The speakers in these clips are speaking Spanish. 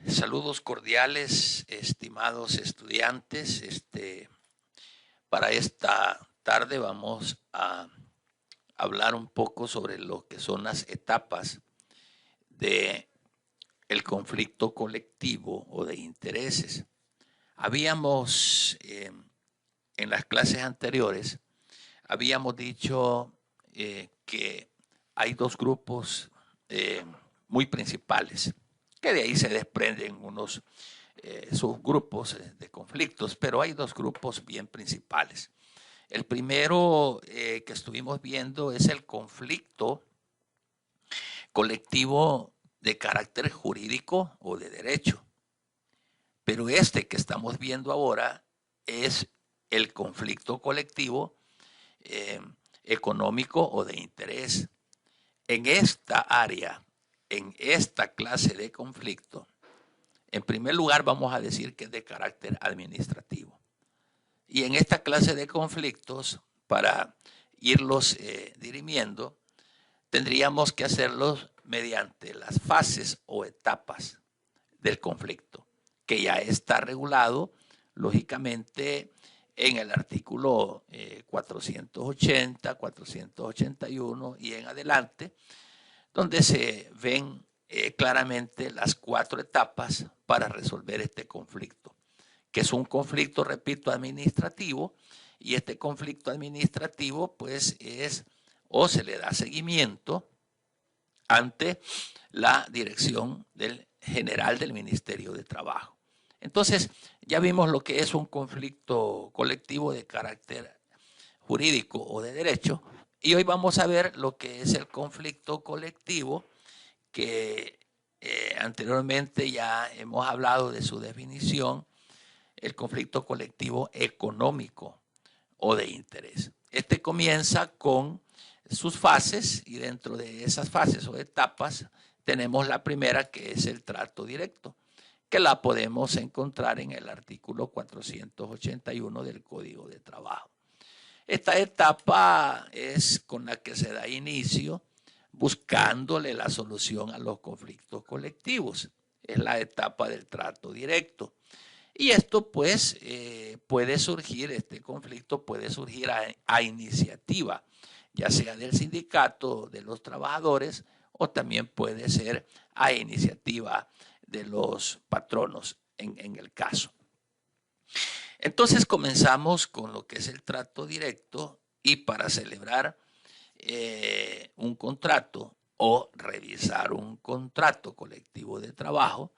Saludos cordiales, estimados estudiantes. Para esta tarde vamos a hablar un poco sobre lo que son las etapas de el conflicto colectivo o de intereses. Habíamos en las clases anteriores habíamos dicho que hay dos grupos muy principales, que de ahí se desprenden unos subgrupos de conflictos, pero hay dos grupos bien principales. El primero que estuvimos viendo es el conflicto colectivo de carácter jurídico o de derecho. Pero este que estamos viendo ahora es el conflicto colectivo eh, económico o de interés. En esta área, en esta clase de conflicto, en primer lugar vamos a decir que es de carácter administrativo. Y en esta clase de conflictos, para irlos dirimiendo, tendríamos que hacerlos mediante las fases o etapas del conflicto, que ya está regulado, lógicamente, en el artículo 480, 481 y en adelante, donde se ven claramente las cuatro etapas para resolver este conflicto, que es un conflicto, repito, administrativo, y este conflicto administrativo pues es o se le da seguimiento ante la dirección del general del Ministerio de Trabajo. Entonces, ya vimos lo que es un conflicto colectivo de carácter jurídico o de derecho, y hoy vamos a ver lo que es el conflicto colectivo, que anteriormente ya hemos hablado de su definición, el conflicto colectivo económico o de interés. Este comienza con sus fases y dentro de esas fases o etapas tenemos la primera, que es el trato directo, que la podemos encontrar en el artículo 481 del Código de Trabajo. Esta etapa es con la que se da inicio buscándole la solución a los conflictos colectivos. Es la etapa del trato directo. Y esto pues puede surgir, este conflicto puede surgir a iniciativa, ya sea del sindicato, de los trabajadores, o también puede ser a iniciativa de los patronos en el caso. Entonces comenzamos con lo que es el trato directo, y para celebrar un contrato o revisar un contrato colectivo de trabajo,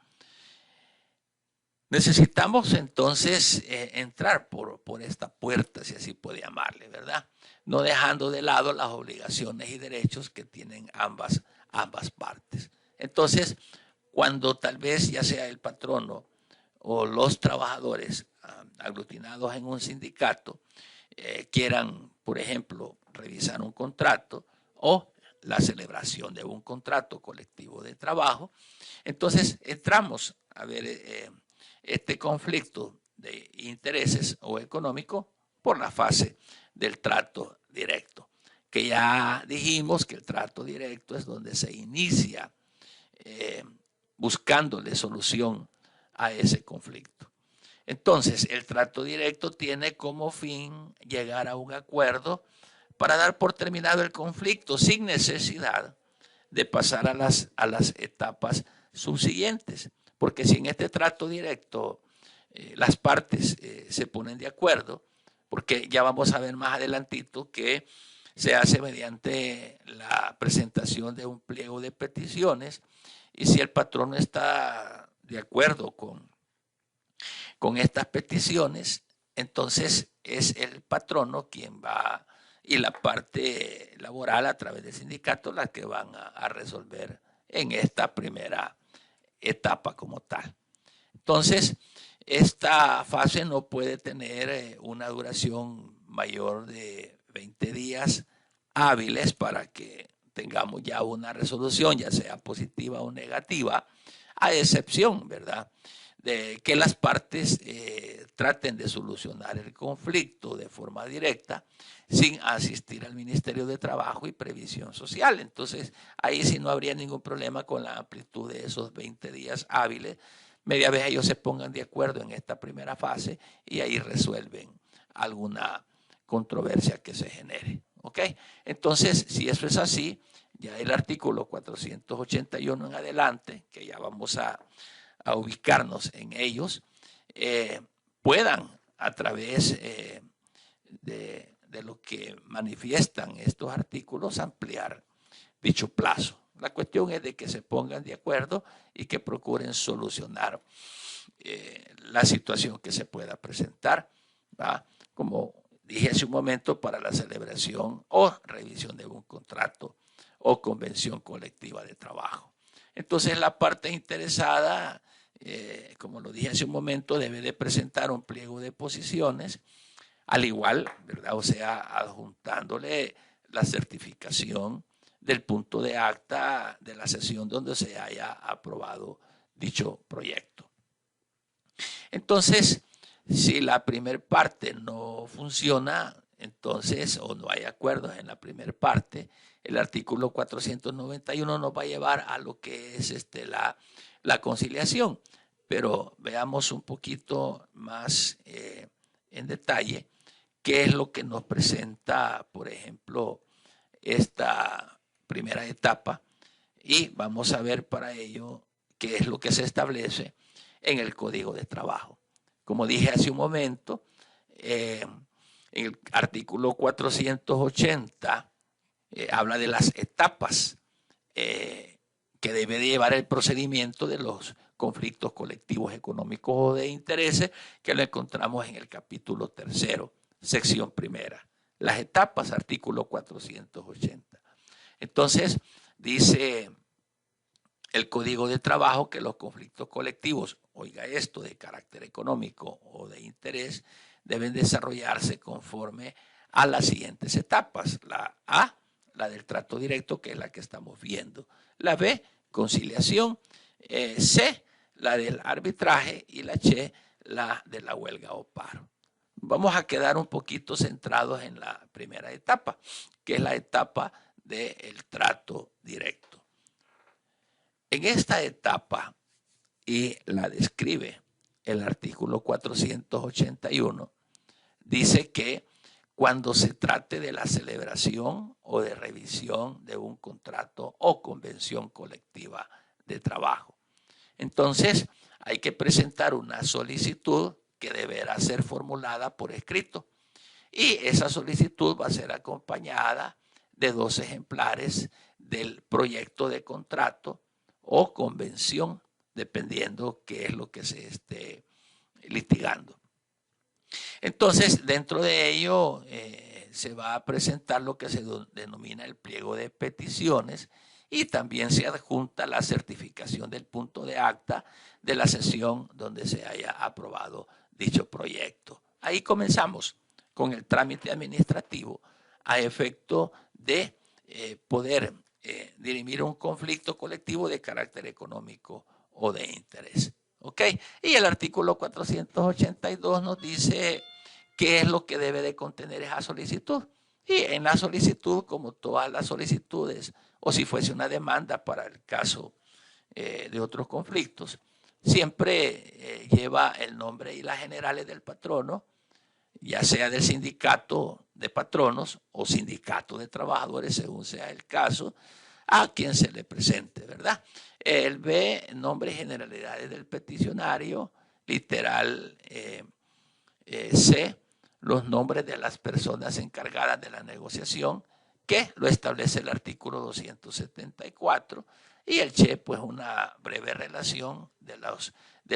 necesitamos entonces entrar por esta puerta, si así puede llamarle, ¿verdad? No dejando de lado las obligaciones y derechos que tienen ambas partes. Entonces, cuando tal vez ya sea el patrono o los trabajadores aglutinados en un sindicato quieran, por ejemplo, revisar un contrato o la celebración de un contrato colectivo de trabajo, entonces entramos a ver este conflicto de intereses o económico por la fase del trato directo, que ya dijimos que el trato directo es donde se inicia buscándole solución a ese conflicto. Entonces, el trato directo tiene como fin llegar a un acuerdo para dar por terminado el conflicto sin necesidad de pasar a las etapas subsiguientes. Porque si en este trato directo las partes se ponen de acuerdo, porque ya vamos a ver más adelantito que se hace mediante la presentación de un pliego de peticiones, y si el patrón está de acuerdo con estas peticiones, entonces es el patrono quien va, y la parte laboral a través del sindicato, las que van a resolver en esta primera etapa como tal. Entonces, esta fase no puede tener una duración mayor de 20 días hábiles para que tengamos ya una resolución, ya sea positiva o negativa, a excepción, ¿verdad?, de que las partes traten de solucionar el conflicto de forma directa sin asistir al Ministerio de Trabajo y Previsión Social. Entonces, ahí sí no habría ningún problema con la amplitud de esos 20 días hábiles, media vez ellos se pongan de acuerdo en esta primera fase y ahí resuelven alguna controversia que se genere. ¿Ok? Entonces, si eso es así, ya el artículo 481 en adelante, que ya vamos a ubicarnos en ellos, puedan a través de lo que manifiestan estos artículos ampliar dicho plazo. La cuestión es de que se pongan de acuerdo y que procuren solucionar la situación que se pueda presentar, ¿va? Como dije hace un momento, para la celebración o revisión de un contrato o convención colectiva de trabajo. Entonces la parte interesada, como lo dije hace un momento, debe de presentar un pliego de posiciones, al igual, ¿verdad? O sea, adjuntándole la certificación del punto de acta de la sesión donde se haya aprobado dicho proyecto. Entonces, si la primera parte no funciona, entonces, o no hay acuerdos en la primera parte, el artículo 491 nos va a llevar a lo que es la conciliación. Pero veamos un poquito más en detalle qué es lo que nos presenta, por ejemplo, esta primera etapa, y vamos a ver para ello qué es lo que se establece en el Código de Trabajo. Como dije hace un momento, en el artículo 480 habla de las etapas que debe de llevar el procedimiento de los conflictos colectivos económicos o de intereses, que lo encontramos en el capítulo 3, sección 1. Las etapas, artículo 480. Entonces, dice el Código de Trabajo que los conflictos colectivos, oiga esto, de carácter económico o de interés, deben desarrollarse conforme a las siguientes etapas. La A, la del trato directo, que es la que estamos viendo. La B, conciliación. C, la del arbitraje. Y la C, la de la huelga o paro. Vamos a quedar un poquito centrados en la primera etapa, que es la etapa del trato directo. En esta etapa, y la describe el artículo 481, dice que cuando se trate de la celebración o de revisión de un contrato o convención colectiva de trabajo, entonces hay que presentar una solicitud que deberá ser formulada por escrito, y esa solicitud va a ser acompañada de 2 ejemplares del proyecto de contrato o convención, dependiendo qué es lo que se esté litigando. Entonces, dentro de ello se va a presentar lo que se denomina el pliego de peticiones, y también se adjunta la certificación del punto de acta de la sesión donde se haya aprobado dicho proyecto. Ahí comenzamos con el trámite administrativo a efecto de poder dirimir un conflicto colectivo de carácter económico o de interés. ¿Ok? Y el artículo 482 nos dice qué es lo que debe de contener esa solicitud. Y en la solicitud, como todas las solicitudes, o si fuese una demanda para el caso de otros conflictos, siempre lleva el nombre y las generales del patrono, ya sea del sindicato de patronos o sindicato de trabajadores, según sea el caso, a quien se le presente, ¿verdad? Él ve nombre y generalidades del peticionario, literal C, los nombres de las personas encargadas de la negociación, que lo establece el artículo 274, y el CHE, pues una breve relación de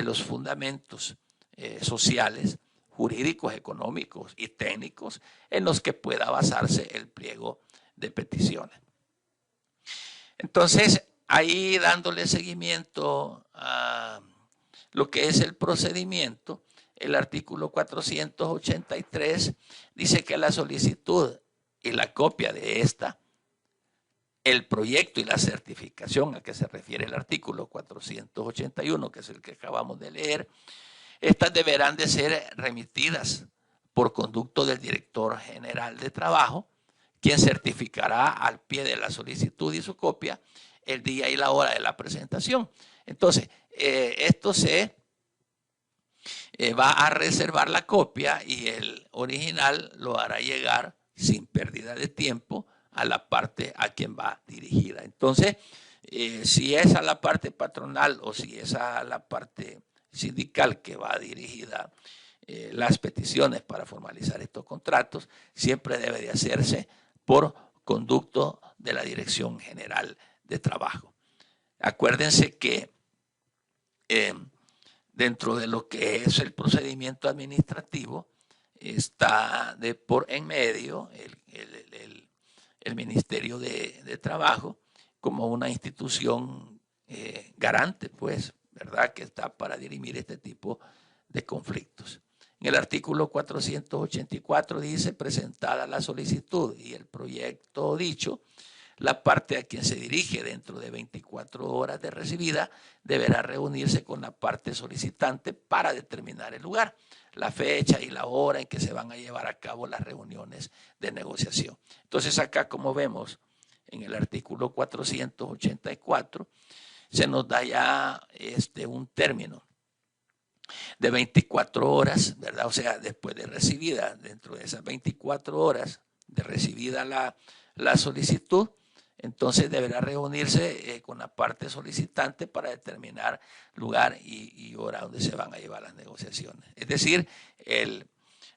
los fundamentos sociales, jurídicos, económicos y técnicos en los que pueda basarse el pliego de peticiones. Entonces, ahí dándole seguimiento a lo que es el procedimiento, el artículo 483 dice que la solicitud y la copia de esta, el proyecto y la certificación a que se refiere el artículo 481, que es el que acabamos de leer, estas deberán de ser remitidas por conducto del director general de trabajo, quien certificará al pie de la solicitud y su copia el día y la hora de la presentación. Entonces, esto se va a reservar la copia y el original lo hará llegar sin pérdida de tiempo a la parte a quien va dirigida. Entonces, si es a la parte patronal o si es a la parte sindical que va dirigida las peticiones para formalizar estos contratos, siempre debe de hacerse por conducto de la Dirección General de Trabajo. Acuérdense que dentro de lo que es el procedimiento administrativo está de por en medio el Ministerio de Trabajo como una institución garante, pues, ¿verdad?, que está para dirimir este tipo de conflictos. En el artículo 484 dice: presentada la solicitud y el proyecto dicho, la parte a quien se dirige dentro de 24 horas de recibida deberá reunirse con la parte solicitante para determinar el lugar, la fecha y la hora en que se van a llevar a cabo las reuniones de negociación. Entonces acá, como vemos en el artículo 484, se nos da ya un término de 24 horas, ¿verdad? O sea, después de recibida, dentro de esas 24 horas de recibida la solicitud, entonces deberá reunirse con la parte solicitante para determinar lugar y hora donde se van a llevar las negociaciones. Es decir,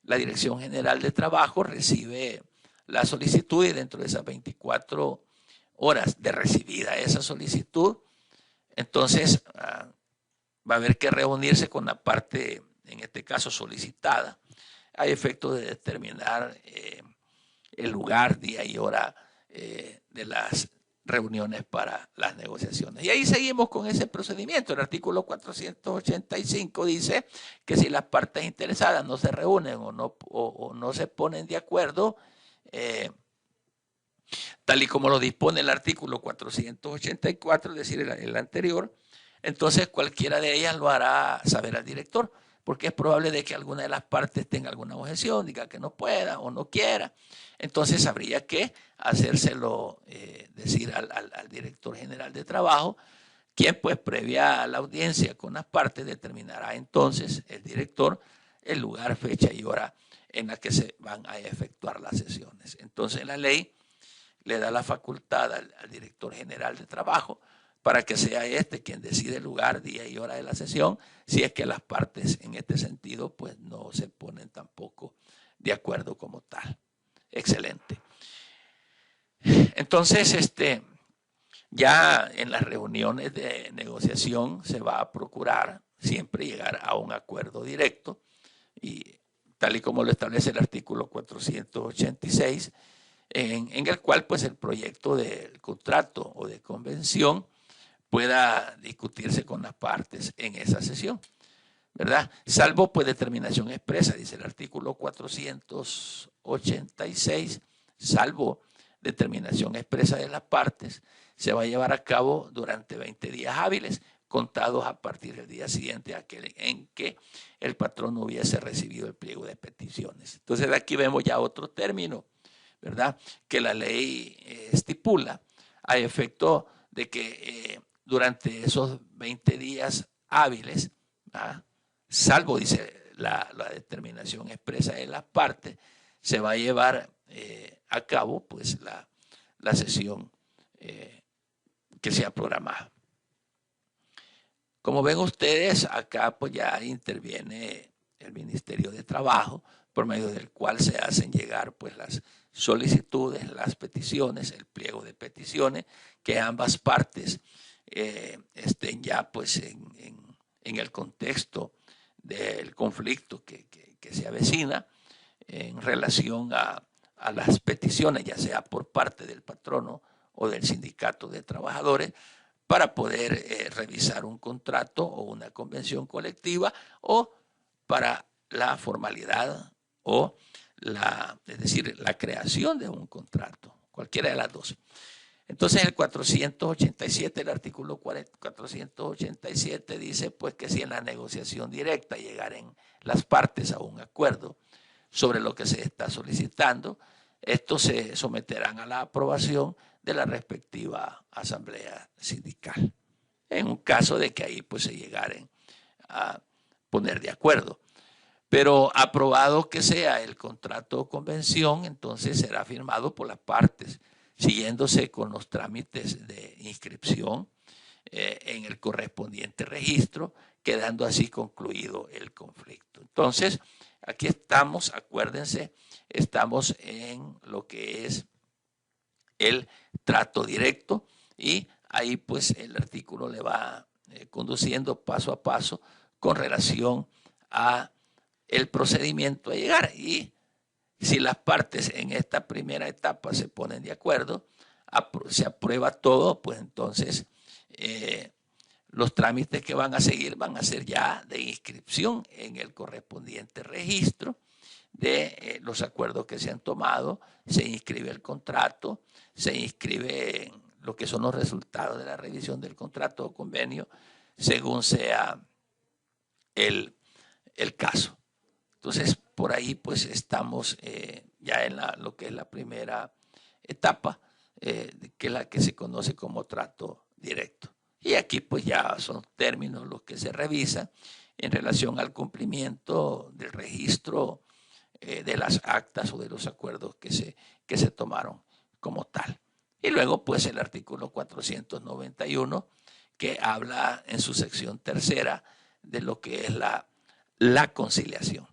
la Dirección General de Trabajo recibe la solicitud y dentro de esas 24 horas de recibida esa solicitud, entonces va a haber que reunirse con la parte, en este caso solicitada, a efecto de determinar el lugar, día y hora de las reuniones para las negociaciones. Y ahí seguimos con ese procedimiento. El artículo 485 dice que si las partes interesadas no se reúnen o no se ponen de acuerdo, tal y como lo dispone el artículo 484, es decir, el anterior, entonces cualquiera de ellas lo hará saber al director, porque es probable de que alguna de las partes tenga alguna objeción, diga que no pueda o no quiera. Entonces habría que hacérselo decir al director general de trabajo, quien pues previa a la audiencia con las partes determinará entonces el director el lugar, fecha y hora en la que se van a efectuar las sesiones. Entonces la ley le da la facultad al director general de trabajo para que sea quien decide el lugar, día y hora de la sesión, si es que las partes en este sentido pues no se ponen tampoco de acuerdo como tal. Excelente. Entonces, ya en las reuniones de negociación se va a procurar siempre llegar a un acuerdo directo y tal y como lo establece el artículo 486, en el cual pues el proyecto del contrato o de convención pueda discutirse con las partes en esa sesión, ¿verdad? Salvo pues determinación expresa, dice el artículo 486, salvo determinación expresa de las partes, se va a llevar a cabo durante 20 días hábiles, contados a partir del día siguiente aquel en que el patrón hubiese recibido el pliego de peticiones. Entonces aquí vemos ya otro término, ¿verdad?, que la ley estipula a efecto de que durante esos 20 días hábiles, ¿verdad?, salvo, dice la determinación expresa de las partes, se va a llevar a cabo pues la sesión que sea programada. Como ven ustedes, acá pues ya interviene el Ministerio de Trabajo, por medio del cual se hacen llegar pues las solicitudes, las peticiones, el pliego de peticiones, que ambas partes estén ya pues en el contexto del conflicto que se avecina en relación a las peticiones, ya sea por parte del patrono o del sindicato de trabajadores, para poder revisar un contrato o una convención colectiva o para la formalidad o es decir, la creación de un contrato, cualquiera de las dos. Entonces el 487, el artículo 487 dice pues que si en la negociación directa llegaren las partes a un acuerdo sobre lo que se está solicitando, estos se someterán a la aprobación de la respectiva asamblea sindical. en un caso de que ahí pues se llegaren a poner de acuerdo. Pero aprobado que sea el contrato o convención, entonces será firmado por las partes, siguiéndose con los trámites de inscripción en el correspondiente registro, quedando así concluido el conflicto. Entonces, aquí estamos, acuérdense, estamos en lo que es el trato directo y ahí pues el artículo le va conduciendo paso a paso con relación a el procedimiento a llegar. Y si las partes en esta primera etapa se ponen de acuerdo, se aprueba todo, pues entonces los trámites que van a seguir van a ser ya de inscripción en el correspondiente registro de los acuerdos que se han tomado, se inscribe el contrato, se inscribe lo que son los resultados de la revisión del contrato o convenio, según sea el caso. Entonces, por ahí pues estamos ya en lo que es la primera etapa, que es la que se conoce como trato directo. Y aquí pues ya son términos los que se revisan en relación al cumplimiento del registro de las actas o de los acuerdos que se tomaron como tal. Y luego pues el artículo 491 que habla en su sección tercera de lo que es la conciliación.